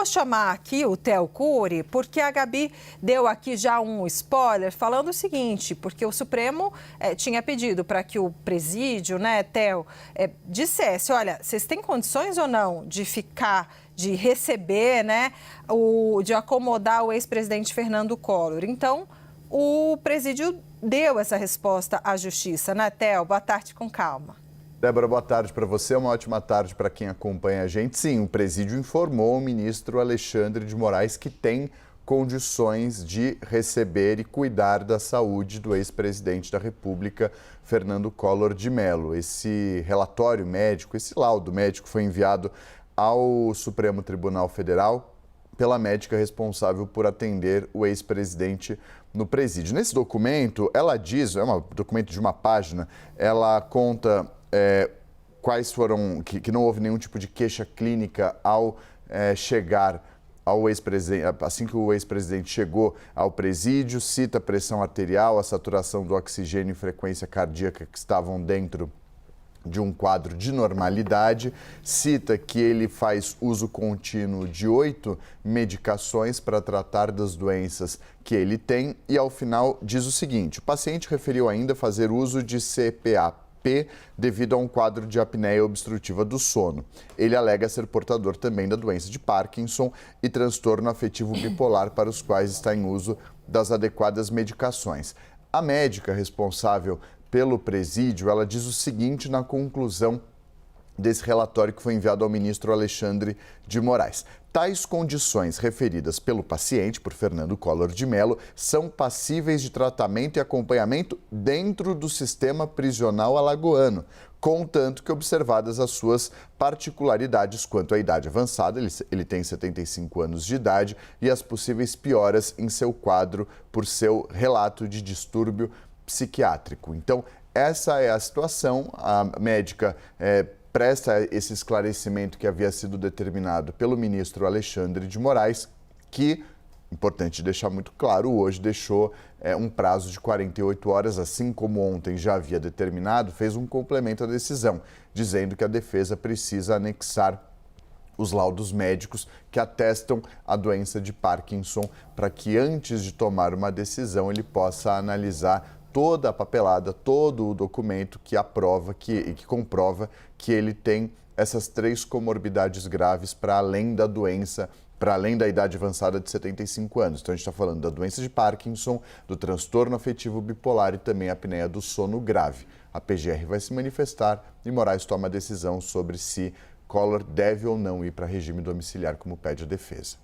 chamar aqui o Theo Cury, porque a Gabi deu aqui já um spoiler falando o seguinte, porque o Supremo tinha pedido para que o presídio, né, Theo, dissesse, olha, vocês têm condições ou não de ficar, de receber, né, de acomodar o ex-presidente Fernando Collor. Então, o presídio deu essa resposta à justiça, né, Theo? Boa tarde, com calma. Débora, boa tarde para você, uma ótima tarde para quem acompanha a gente. Sim, o presídio informou o ministro Alexandre de Moraes que tem condições de receber e cuidar da saúde do ex-presidente da República, Fernando Collor de Mello. Esse relatório médico, esse laudo médico foi enviado ao Supremo Tribunal Federal pela médica responsável por atender o ex-presidente no presídio. Nesse documento, ela diz, é um documento de uma página, ela conta quais foram, que não houve nenhum tipo de queixa clínica ao chegar ao ex-presidente, assim que o ex-presidente chegou ao presídio, cita a pressão arterial, a saturação do oxigênio e frequência cardíaca que estavam dentro de um quadro de normalidade, cita que ele faz uso contínuo de 8 medicações para tratar das doenças que ele tem e, ao final, diz o seguinte: o paciente referiu ainda fazer uso de CPAP devido a um quadro de apneia obstrutiva do sono. Ele alega ser portador também da doença de Parkinson e transtorno afetivo bipolar, para os quais está em uso das adequadas medicações. A médica responsável pelo presídio, ela diz o seguinte na conclusão desse relatório que foi enviado ao ministro Alexandre de Moraes: tais condições referidas pelo paciente, por Fernando Collor de Mello, são passíveis de tratamento e acompanhamento dentro do sistema prisional alagoano, contanto que observadas as suas particularidades quanto à idade avançada, ele tem 75 anos de idade, e as possíveis pioras em seu quadro por seu relato de distúrbio psiquiátrico. Então, essa é a situação. A médica presta esse esclarecimento que havia sido determinado pelo ministro Alexandre de Moraes, que, importante deixar muito claro, hoje deixou um prazo de 48 horas, assim como ontem já havia determinado, fez um complemento à decisão, dizendo que a defesa precisa anexar os laudos médicos que atestam a doença de Parkinson, para que antes de tomar uma decisão ele possa analisar toda a papelada, todo o documento que aprova e que comprova que ele tem essas 3 comorbidades graves para além da doença, para além da idade avançada de 75 anos. Então, a gente está falando da doença de Parkinson, do transtorno afetivo bipolar e também a apneia do sono grave. A PGR vai se manifestar e Moraes toma a decisão sobre se Collor deve ou não ir para regime domiciliar, como pede a defesa.